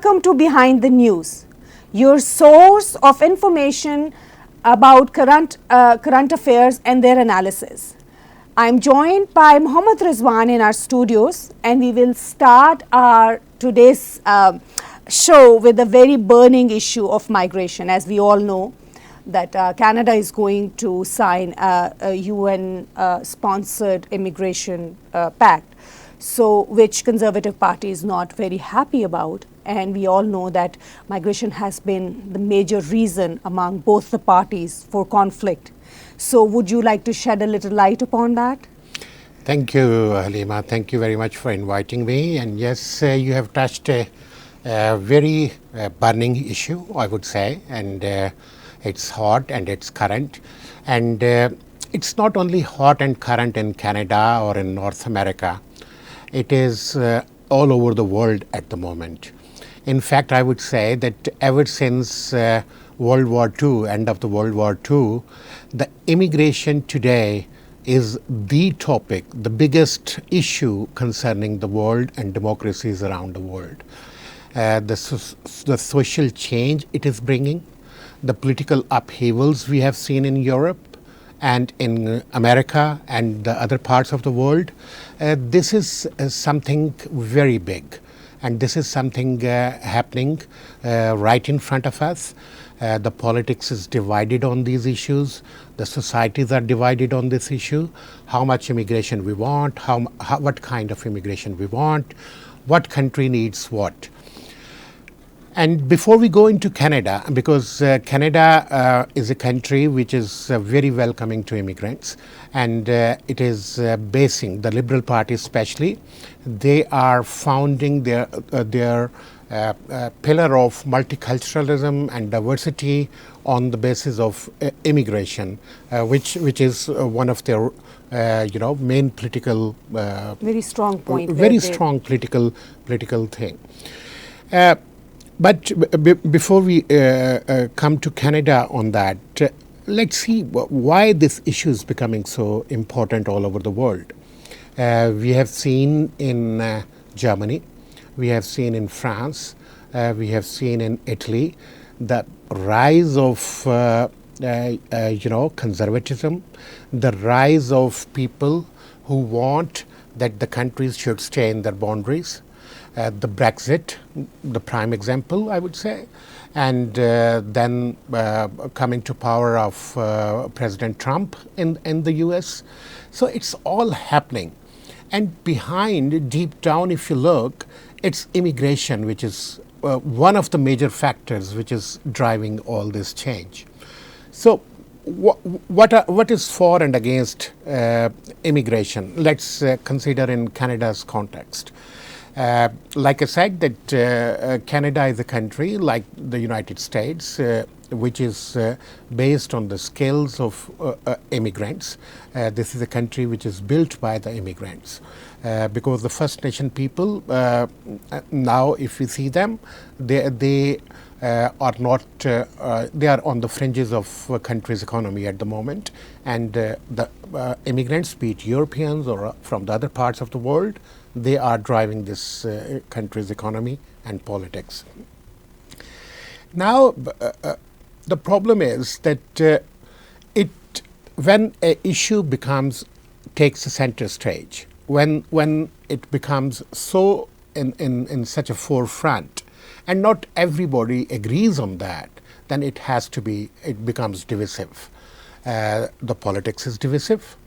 Welcome to Behind the News, your source of information about current affairs and their analysis. I'm joined by Mohammad Rizwan in our studios, and we will start our today's show with a very burning issue of migration. As we all know, that Canada is going to sign a UN sponsored immigration pact, so which Conservative Party is not very happy about. And we all know that migration has been the major reason among both the parties for conflict. So would you like to shed a little light upon that? Thank you, Halima. Thank you very much for inviting me. And yes, you have touched a very burning issue, I would say, and it's hot and it's current. And it's not only hot and current in Canada or in North America, it is all over the world at the moment. In fact, I would say that ever since World War II, end of the World War II, the immigration today is the topic, the biggest issue concerning the world and democracies around the world. The social change it is bringing, the political upheavals we have seen in Europe and in America and the other parts of the world, this is something very big. And this is something happening right in front of us. The politics is divided on these issues. The societies are divided on this issue. How much immigration we want, what kind of immigration we want, what country needs what. And before we go into Canada, because Canada is a country which is very welcoming to immigrants, and it is basing, the Liberal Party especially, they are founding their pillar of multiculturalism and diversity on the basis of immigration, which is one of their main political very strong point. Very strong political thing. But before we come to Canada on that, let's see why this issue is becoming so important all over the world. We have seen in Germany, we have seen in France, we have seen in Italy the rise of conservatism, the rise of people who want that the countries should stay in their boundaries. The Brexit, the prime example, I would say, and then coming to power of President Trump in the US. So it's all happening. And behind, deep down, if you look, it's immigration, which is one of the major factors which is driving all this change. So what is for and against immigration? Let's consider in Canada's context. Like I said, that Canada is a country like the United States, which is based on the skills of immigrants. This is a country which is built by the immigrants, because the First Nation people, now if we see them, they are not, they are on the fringes of a country's economy at the moment, and the immigrants, be it Europeans or from the other parts of the world, they are driving this country's economy and politics. Now, the problem is that when an issue takes a center stage, when it becomes so in such a forefront, and not everybody agrees on that, then it becomes divisive. The politics is divisive.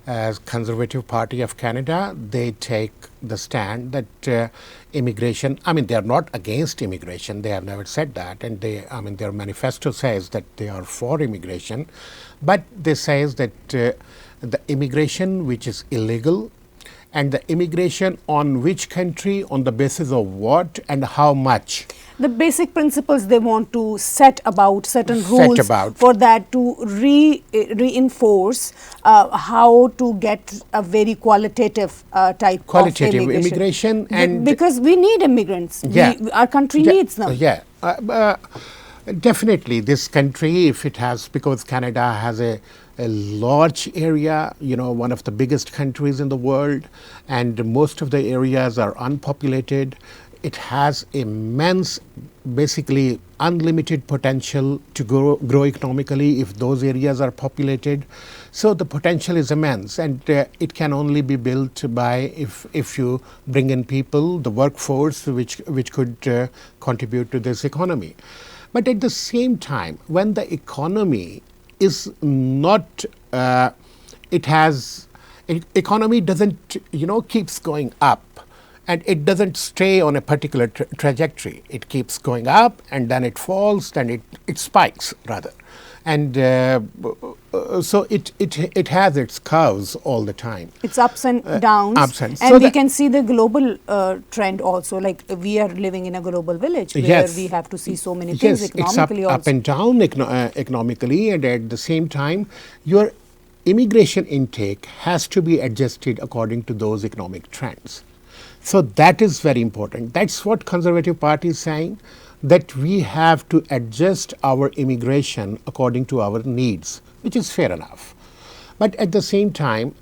As Conservative Party of Canada, they take the stand that immigration, they are not against immigration, they have never said that, and their manifesto says that they are for immigration, but they says that the immigration which is illegal, and the immigration on which country, on the basis of what and how much. The basic principles they want to set about certain rules for that to reinforce how to get a very qualitative type of immigration. And because we need immigrants. Our country needs them. Definitely this country, if it has, because Canada has a large area, one of the biggest countries in the world, and most of the areas are unpopulated. it has immense, basically unlimited potential to grow economically if those areas are populated. So the potential is immense, and it can only be built by if you bring in people, the workforce, which could contribute to this economy. But at the same time, when the economy is not, economy doesn't, keeps going up, and it doesn't stay on a particular trajectory. It keeps going up, and then it falls, then it spikes rather, and so it has its curves all the time. It's ups and downs, and so we can see the global trend also. Like we are living in a global village where we have to see so many things economically. It's up and down economically, and at the same time, your immigration intake has to be adjusted according to those economic trends. So that is very important. That's what Conservative Party is saying, that we have to adjust our immigration according to our needs, which is fair enough. But at the same time,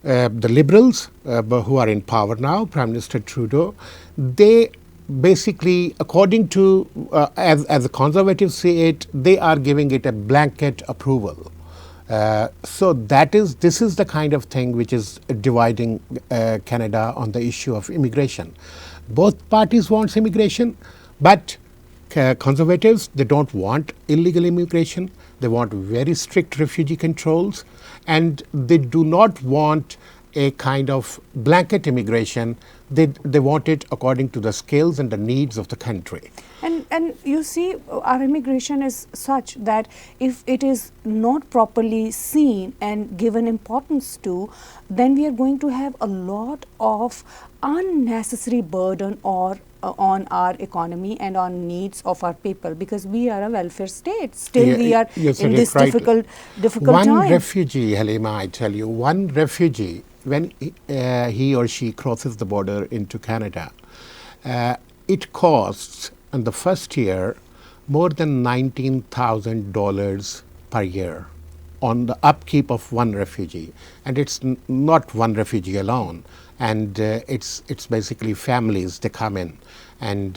the Liberals who are in power now, Prime Minister Trudeau, they basically, according to, as the Conservatives say it, they are giving it a blanket approval. So this is the kind of thing which is dividing Canada on the issue of immigration. Both parties want immigration, but Conservatives, they don't want illegal immigration. They want very strict refugee controls, and they do not want a kind of blanket immigration. They want it according to the skills and the needs of the country. And you see, our immigration is such that if it is not properly seen and given importance to, then we are going to have a lot of unnecessary burden on our economy and on needs of our people, because we are a welfare state. Still, we are in this difficult time. One refugee, Halima, I tell you, one refugee, when he or she crosses the border into Canada, it costs in the first year more than $19,000 per year on the upkeep of one refugee. And it's not one refugee alone, and it's basically families, they come in. And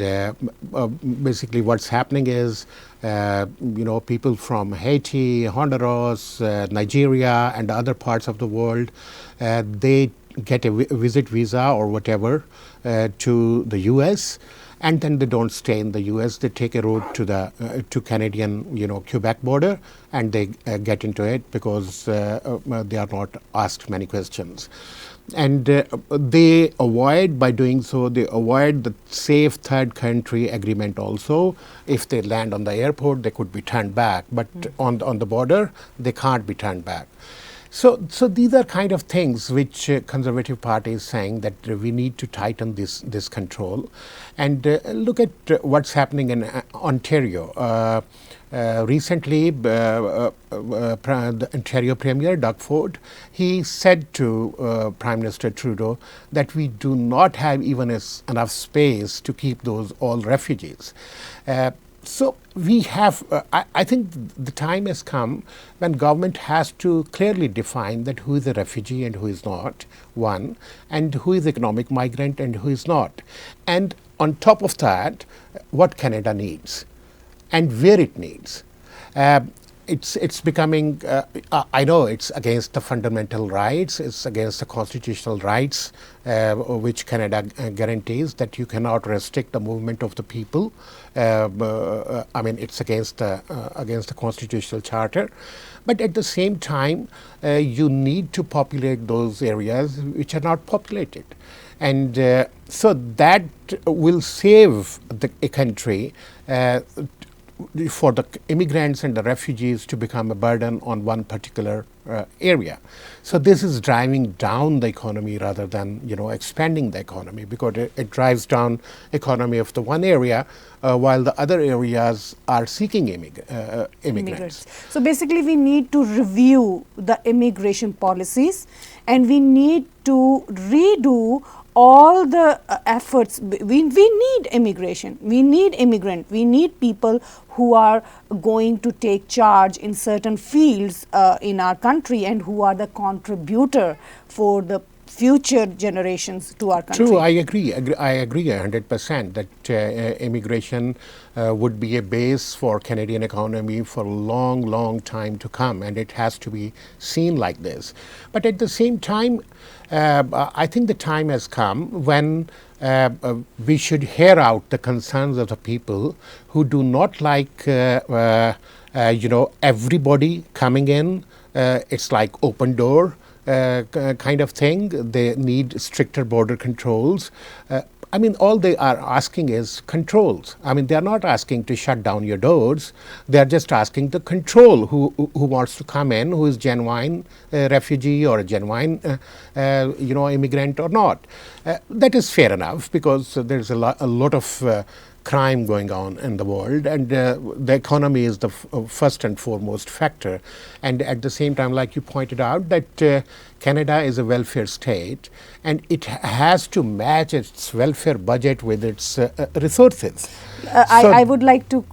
basically what's happening is, people from Haiti, Honduras, Nigeria, and other parts of the world, they get a visit visa or whatever to the US, and then they don't stay in the US. They take a road to the to Canadian, Quebec border, and they get into it because they are not asked many questions. And they avoid, by doing so, they avoid the safe third country agreement also. If they land on the airport, they could be turned back, but on the border, they can't be turned back. So these are kind of things which Conservative Party is saying that we need to tighten this control. And look at what's happening in Ontario. Recently, the Ontario Premier, Doug Ford, he said to Prime Minister Trudeau that we do not have even enough space to keep those all refugees. So we have, I think the time has come when government has to clearly define that who is a refugee and who is not, one, and who is economic migrant and who is not. And on top of that, what Canada needs and where it needs. It's becoming, I know it's against the fundamental rights, it's against the constitutional rights which Canada guarantees, that you cannot restrict the movement of the people. I mean, it's against the constitutional charter. But at the same time, you need to populate those areas which are not populated. And so that will save a country for the immigrants and the refugees to become a burden on one particular area. So this is driving down the economy rather than expanding the economy, because it drives down economy of the one area while the other areas are seeking immigrants. So basically we need to review the immigration policies, and we need to redo all the efforts. We need immigration, we need immigrant, we need people who are going to take charge in certain fields in our country, and who are the contributor for future generations to our country. True, I agree. I agree 100% that immigration would be a base for Canadian economy for a long, long time to come, and it has to be seen like this. But at the same time, I think the time has come when we should hear out the concerns of the people who do not like, everybody coming in. It's like open door. Kind of thing. They need stricter border controls. I mean, all they are asking is controls. I mean, they are not asking to shut down your doors. They are just asking the control who wants to come in, who is genuine refugee or a genuine, immigrant or not. That is fair enough because there's a lot of crime going on in the world, and the economy is the first and foremost factor. And at the same time, like you pointed out, that Canada is a welfare state, and it has to match its welfare budget with its resources. I would like to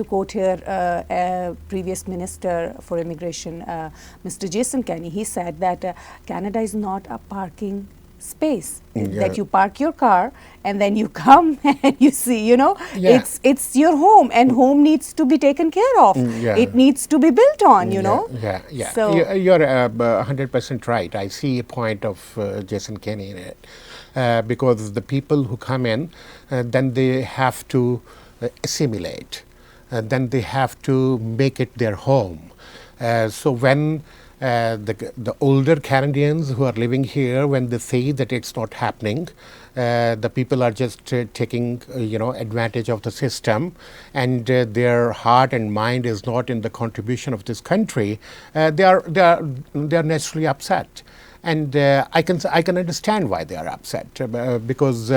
quote here previous Minister for Immigration, Mr. Jason Kenney. He said that Canada is not a parking space, that you park your car and then you come and you see, it's your home, and home needs to be taken care of. It needs to be built on, Yeah. So you're 100% right. I see a point of Jason Kenney in it, because the people who come in, then they have to assimilate, then they have to make it their home. So when the older Canadians who are living here, when they say that it's not happening, the people are just taking advantage of the system, and their heart and mind is not in the contribution of this country, they are naturally upset. And I can understand why they are upset, because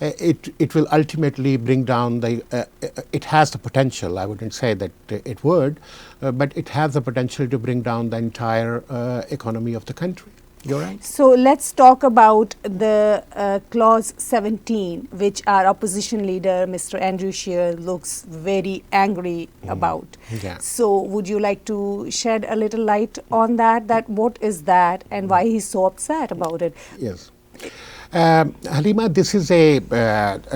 it will ultimately bring down it has the potential. I wouldn't say that it would, but it has the potential to bring down the entire economy of the country. You're right. So let's talk about the clause 17, which our opposition leader, Mr. Andrew Scheer, looks very angry about. Yeah. So would you like to shed a little light on that? That what is that, and why he's so upset about it? Yes. Halima, this is a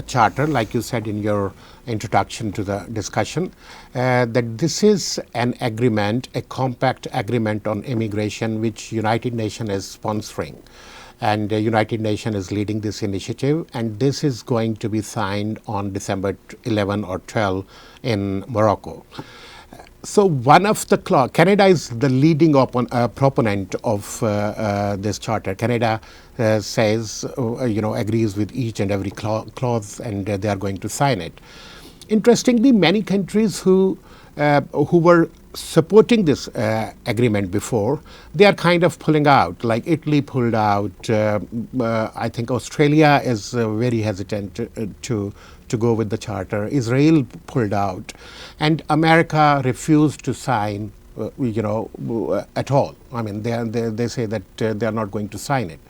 charter, like you said in your introduction to the discussion, that this is an agreement, a compact agreement on immigration, which United Nations is sponsoring. And United Nations is leading this initiative, and this is going to be signed on December 11 or 12 in Morocco. So one of the Canada is the leading proponent of this charter. Canada says, agrees with each and every clause, and they are going to sign it. Interestingly, many countries who were supporting this agreement before, they are kind of pulling out. Like Italy pulled out. I think Australia is very hesitant to go with the charter. Israel pulled out, and America refused to sign, at all. I mean, they say that they are not going to sign it.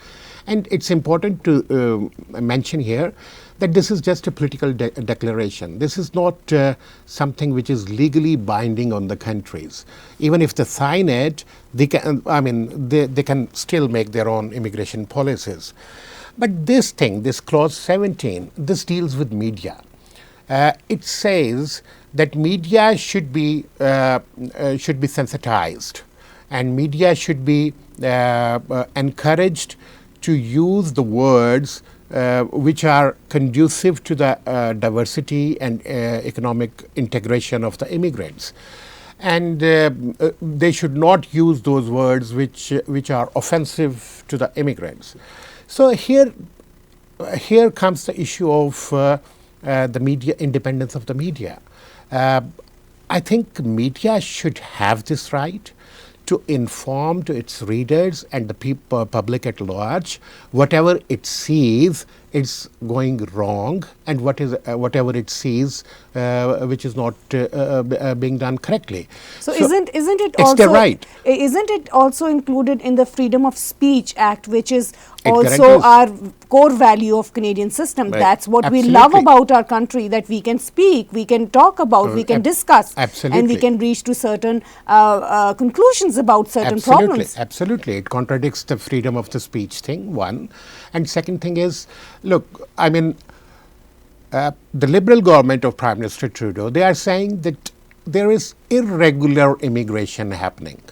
And it's important to mention here that this is just a political declaration. This is not something which is legally binding on the countries. Even if they sign it, they can still make their own immigration policies. But this clause 17, this deals with media. It says that media should be sensitized, and media should be encouraged to use the words which are conducive to the diversity and economic integration of the immigrants. And they should not use those words which are offensive to the immigrants. So here comes the issue of the media, independence of the media. I think media should have this right to inform to its readers and the public at large whatever it sees it's going wrong, and whatever it sees which is not being done correctly. So isn't it it's also their right. Isn't it also included in the Freedom of Speech Act, which is It also guarantees. our core value of Canadian system? Right. That's what we love Absolutely. about our country, that we can speak, we can talk about, we can discuss, and we absolutely. can reach to certain conclusions about certain Absolutely, problems. absolutely. It contradicts the freedom of the speech thing, one. And second thing is, look, I mean, the Liberal government of Prime Minister Trudeau, they are saying that there is irregular immigration happening.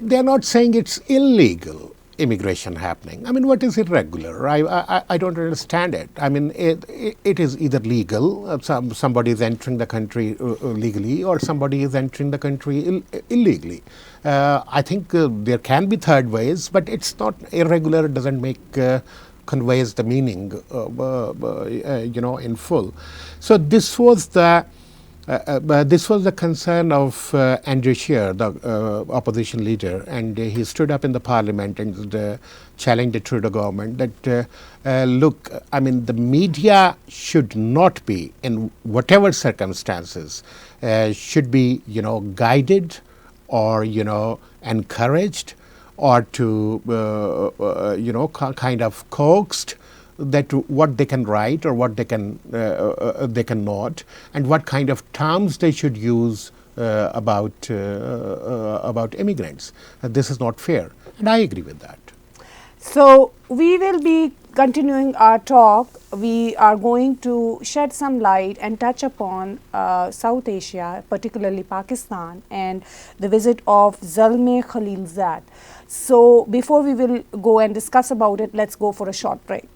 They are not saying it's illegal immigration happening. I mean, what is irregular? I don't understand it. I mean, it is either legal, somebody is entering the country legally, or somebody is entering the country illegally. I think there can be third ways, but it's not irregular. It doesn't make conveys the meaning, in full. So this was the concern of Andrew Scheer, the opposition leader, and he stood up in the parliament and challenged the Trudeau government that, look, I mean, the media should not be, in whatever circumstances, should be, guided or, encouraged or to, kind of coaxed that what they can write or what they cannot, and what kind of terms they should use about immigrants. This is not fair, and I agree with that. So we will be continuing our talk. We are going to shed some light and touch upon South Asia, particularly Pakistan, and the visit of Zalmay Khalilzad. So before we will go and discuss about it, let's go for a short break.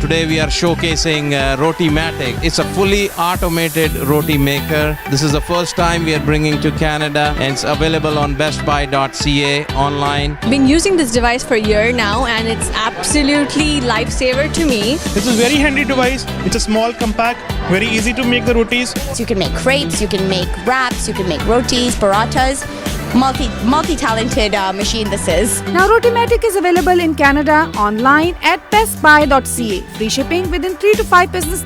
Today we are showcasing Rotimatic. It's a fully automated roti maker. This is the first time we are bringing to Canada, and it's available on bestbuy.ca online. Been using this device for a year now, and it's absolutely lifesaver to me. This is very handy device. It's a small, compact, very easy to make the rotis. You can make crepes, you can make wraps, you can make rotis, parathas. Multi-talented machine this is. Now Rotimatic is available in Canada online at bestbuy.ca. Free shipping within 3 to 5 business.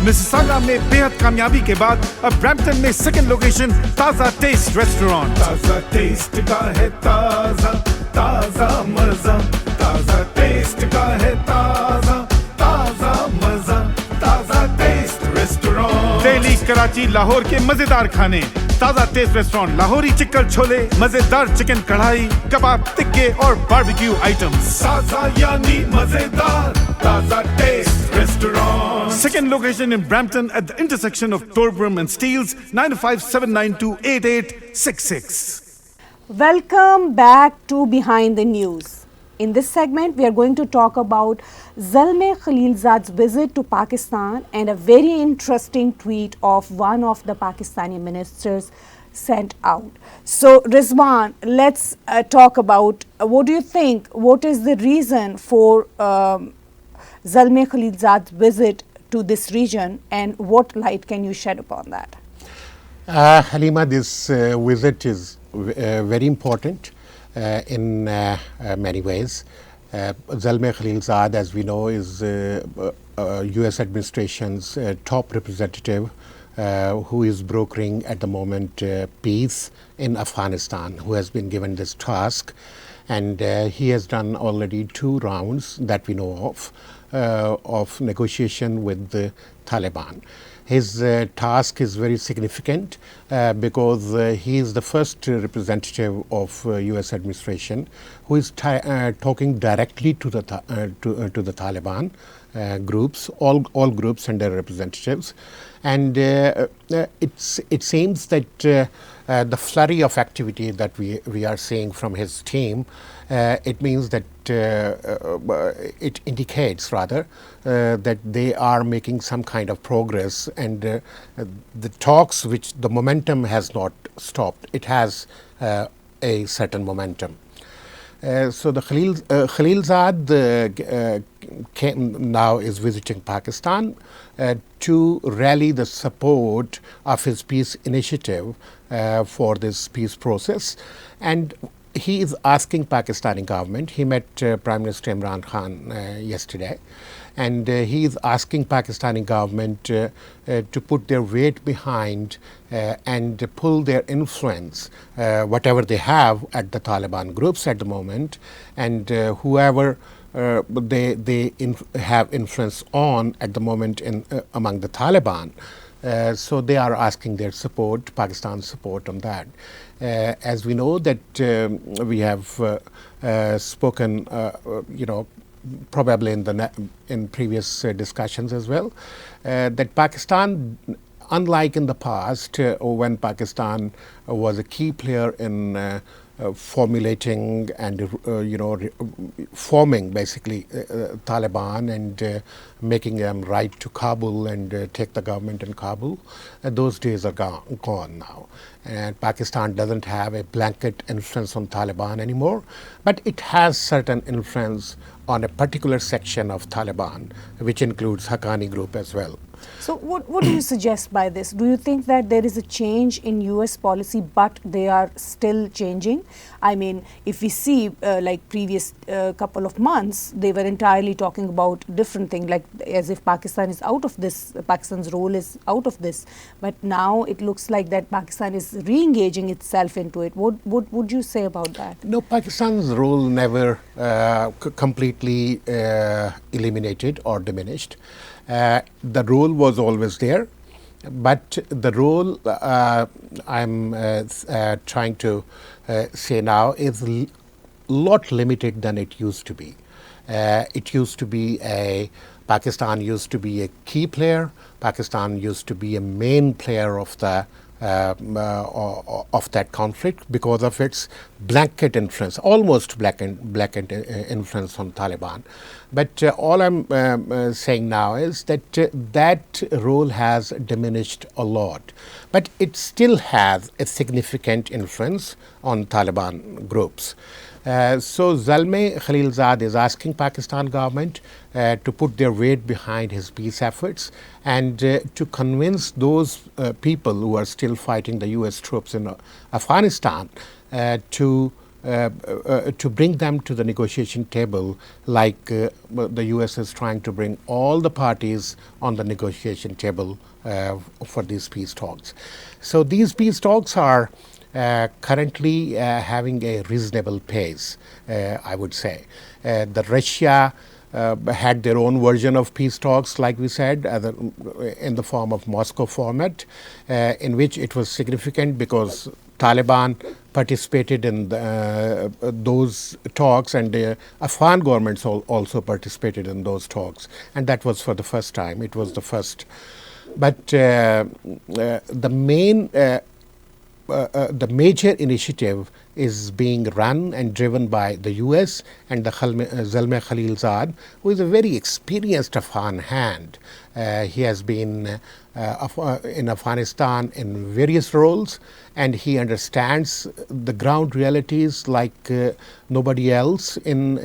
Mississauga में बेहद कामयाबी के बाद अब Brampton में second location ताजा taste restaurant. ताजा test का है ताजा ताजा मजा, ताजा टेस्ट का है ताजा ताजा मजा, ताजा टेस्ट रेस्टोरेंट। दिल्ली, कराची, लाहौर के मजेदार खाने। Taza taste restaurant, Lahori chicken chole, मजेदार चिकन कढ़ाई, कबाब, टिक्के और बारबेक्यू आइटम्स। ताजा यानी मजेदार, Taza taste restaurant. Second location in Brampton at the intersection of Torbram and Steeles, 957928866. Welcome back to Behind the News. In this segment, we are going to talk about Zalmay Khalilzad's visit to Pakistan and a very interesting tweet of one of the Pakistani ministers sent out. So, Rizwan, let's talk about what do you think? What is the reason for Zalmay Khalilzad's visit to this region, and what light can you shed upon that? Halima, this visit is very important in many ways. Zalmay Khalilzad, as we know, is US administration's top representative who is brokering at the moment peace in Afghanistan, who has been given this task, and he has done already 2 rounds that we know of negotiation with the Taliban. His task is very significant because he is the first representative of US administration who is talking directly to the Taliban groups, all groups and their representatives, and it seems that the flurry of activity that we are seeing from his team, it means that it indicates rather that they are making some kind of progress, and the talks, which the momentum has not stopped, it has a certain momentum. So the Khalilzad now is visiting Pakistan to rally the support of his peace initiative for this peace process, and he is asking Pakistani government. He met Prime Minister Imran Khan yesterday, and he is asking Pakistani government to put their weight behind and pull their influence, whatever they have at the Taliban groups at the moment, and whoever they have influence on at the moment among the Taliban. So they are asking their support, Pakistan's support on that. As we know that we have spoken, probably in previous discussions as well, that Pakistan, unlike in the past, when Pakistan was a key player in formulating and forming basically Taliban and making them right to Kabul and take the government in Kabul, those days are gone now. And Pakistan doesn't have a blanket influence on Taliban anymore, but it has certain influence on a particular section of Taliban, which includes Haqqani group as well. So what do you suggest by this? Do you think that there is a change in US policy, but they are still changing? I mean, if we see like previous couple of months, they were entirely talking about different things, like as if Pakistan is out of this, Pakistan's role is out of this. But now it looks like that Pakistan is re-engaging itself into it. What would you say about that? No, Pakistan's role never completely eliminated or diminished. The role was always there, but the role I'm trying to say now is a lot limited than it used to be. It used to be Pakistan used to be a key player. Pakistan used to be a main player of the of that conflict because of its blanket influence, almost blanket influence on Taliban. But all I'm saying now is that that role has diminished a lot, but it still has a significant influence on Taliban groups. So Zalmay Khalilzad is asking Pakistan government to put their weight behind his peace efforts and to convince those people who are still fighting the US troops in Afghanistan to bring them to the negotiation table, like the US is trying to bring all the parties on the negotiation table for these peace talks. So these peace talks are currently having a reasonable pace, I would say. The Russia had their own version of peace talks, like we said, in the form of Moscow format, in which it was significant because Taliban participated in those talks, and the Afghan governments also participated in those talks, and that was for the first time. It was the first. But the major initiative is being run and driven by the US and the Zalmay Khalilzad, who is a very experienced Afghan hand. He has been in Afghanistan in various roles, and he understands the ground realities like nobody else in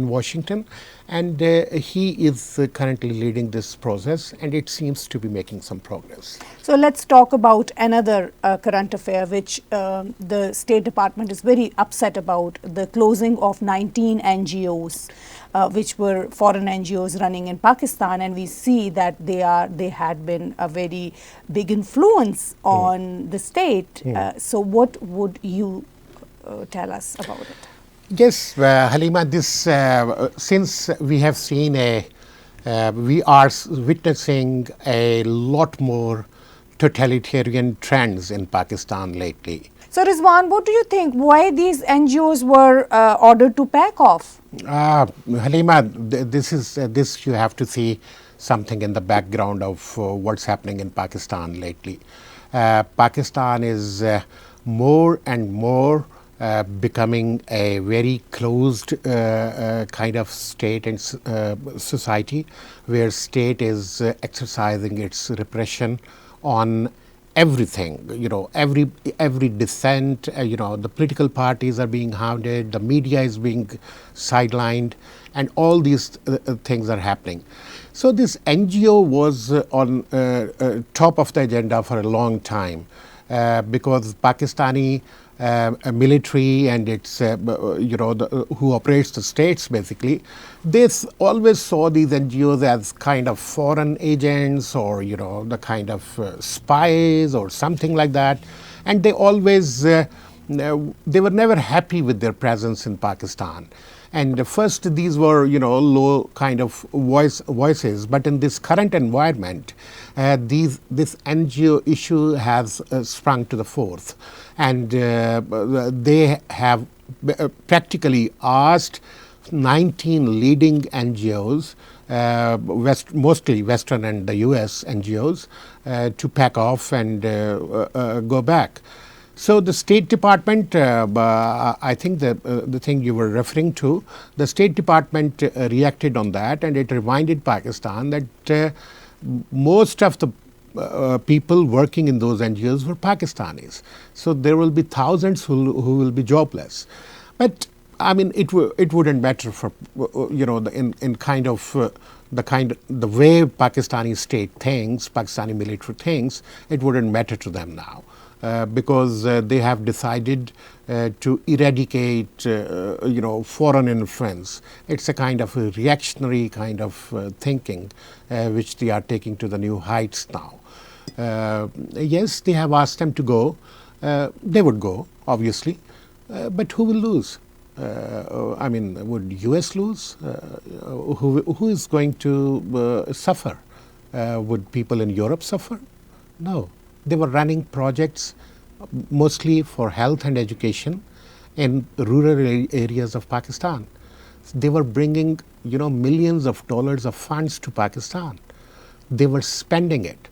Washington. And he is currently leading this process, and it seems to be making some progress. So let's talk about another current affair, which the State Department is very upset about: the closing of 19 NGOs, which were foreign NGOs running in Pakistan, and we see that they had been a very big influence on the state. So what would you tell us about it? Yes, Halima, this since we have seen we are witnessing a lot more totalitarian trends in Pakistan lately. So Rizwan, what do you think? Why these NGOs were ordered to back off? Halima, this you have to see something in the background of what's happening in Pakistan lately. Pakistan is more and more becoming a very closed kind of state and society, where state is exercising its repression on everything, every dissent, the political parties are being hounded, the media is being sidelined, and all these things are happening. So this NGO was on top of the agenda for a long time because Pakistani military and its, who operates the states basically, they always saw these NGOs as kind of foreign agents or, the kind of spies or something like that. And they always, they were never happy with their presence in Pakistan. And first these were, low kind of voices, but in this current environment, this NGO issue has sprung to the forth. And they have practically asked 19 leading NGOs, mostly Western and the US NGOs, to pack off and go back. So the State Department, I think the thing you were referring to, the State Department reacted on that, and it reminded Pakistan that most of the people working in those NGOs were Pakistanis. So there will be thousands who will be jobless. But I mean, it wouldn't matter for in kind of the way Pakistani state thinks, Pakistani military thinks, it wouldn't matter to them now. Because they have decided to eradicate, foreign influence. It's a kind of a reactionary kind of thinking which they are taking to the new heights now. Yes, they have asked them to go. They would go, obviously, but who will lose? I mean, would US lose? Who is going to suffer? Would people in Europe suffer? No. They were running projects mostly for health and education in rural areas of Pakistan. They were bringing, millions of dollars of funds to Pakistan. They were spending it.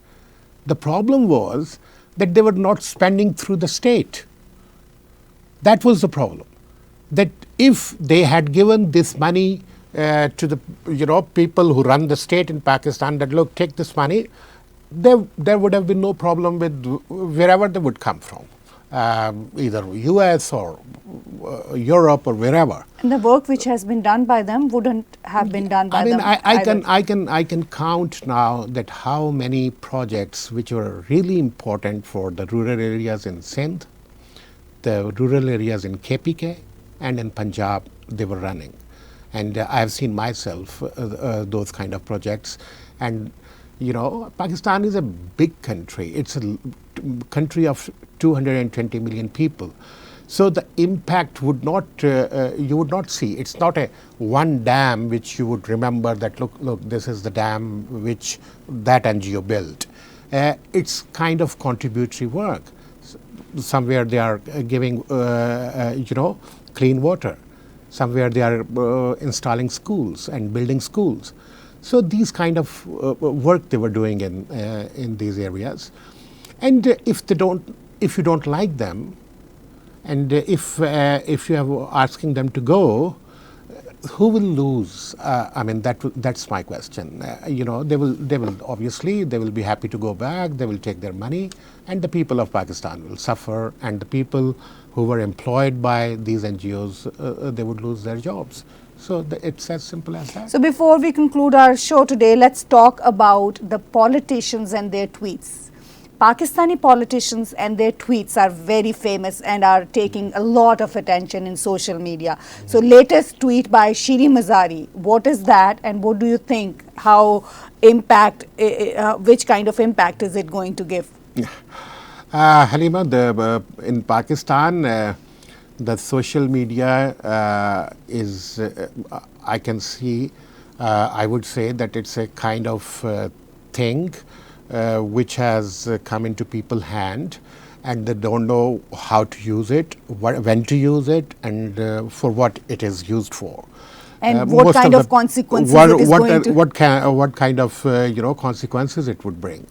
The problem was that they were not spending through the state. That was the problem. That if they had given this money to the, people who run the state in Pakistan, that look, take this money, there would have been no problem with wherever they would come from, either US or Europe or wherever. And the work which has been done by them wouldn't have been done by them. I can count now that how many projects which were really important for the rural areas in Sindh, the rural areas in KPK and in Punjab they were running. And I have seen myself those kind of projects. And Pakistan is a big country. It's a country of 220 million people. So the impact would not, you would not see. It's not a one dam which you would remember that, look, this is the dam which that NGO built. It's kind of contributory work. Somewhere they are giving, clean water. Somewhere they are installing schools and building schools. So these kind of work they were doing in these areas, and if you don't like them, and if you are asking them to go, who will lose? I mean that's my question. They will obviously they will be happy to go back. They will take their money, and the people of Pakistan will suffer, and the people who were employed by these NGOs they would lose their jobs. So it's as simple as that. So before we conclude our show today, let's talk about the politicians and their tweets. Pakistani politicians and their tweets are very famous and are taking a lot of attention in social media. So latest tweet by Shiri Mazari, what is that and what do you think? How impact, which kind of impact is it going to give? Halima, in Pakistan, the social media is, I can see, I would say that it's a kind of thing which has come into people's hand, and they don't know how to use it, when to use it, and for what it is used for. And what kind of consequences it is going to? What kind of consequences it would bring.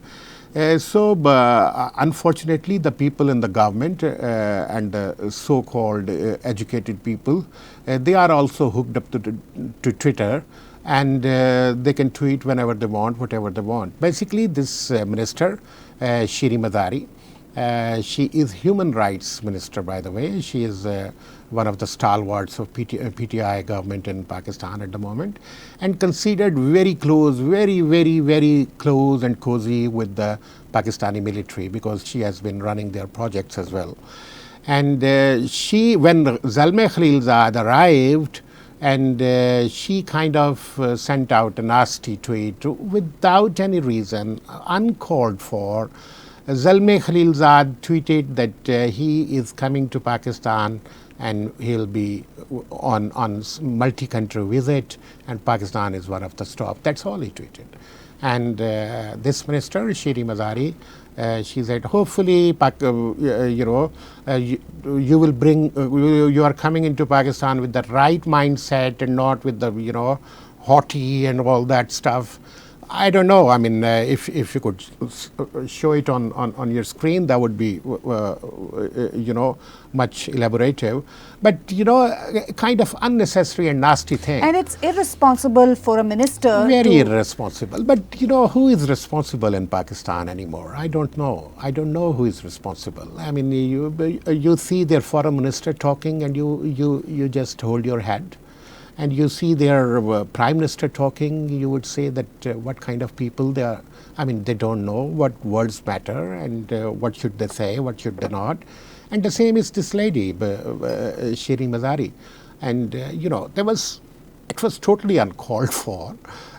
Unfortunately, the people in the government and the so-called educated people, they are also hooked up to Twitter, and they can tweet whenever they want, whatever they want. Basically, this minister, Shiri Mazari, She is human rights minister, by the way. She is one of the stalwarts of PTI government in Pakistan at the moment, and considered very close, very close and cozy with the Pakistani military, because she has been running their projects as well. And when Zalmay Khalilzad arrived, and she kind of sent out a nasty tweet without any reason, uncalled for. Zalmay Khalilzad tweeted that he is coming to Pakistan and he'll be on multi-country visit, and Pakistan is one of the stop. That's all he tweeted. And this minister, Shiri Mazari, she said, hopefully, you will bring, you are coming into Pakistan with the right mindset and not with the, haughty and all that stuff. I don't know. I mean, if you could show it on your screen, that would be, much elaborative. But, kind of unnecessary and nasty thing. And it's irresponsible for a minister. Very irresponsible. But, who is responsible in Pakistan anymore? I don't know. I don't know who is responsible. I mean, you see their foreign minister talking and you just hold your head. And you see their prime minister talking, you would say that what kind of people they are. I mean, they don't know what words matter and what should they say, what should they not. And the same is this lady, Shiri Mazari. And, it was totally uncalled for,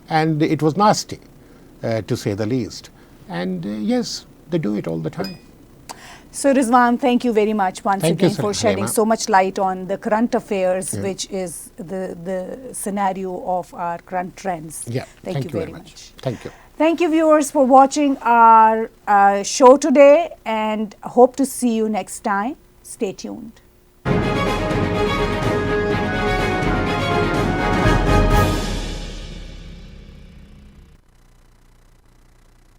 and it was nasty, to say the least. And yes, they do it all the time. So Rizwan, thank you very much once Thank you, again for shedding Halima. so much light on the current affairs, which is the scenario of our current trends. Yeah, Thank you very much. Thank you. Thank you, viewers, for watching our show today, and hope to see you next time. Stay tuned.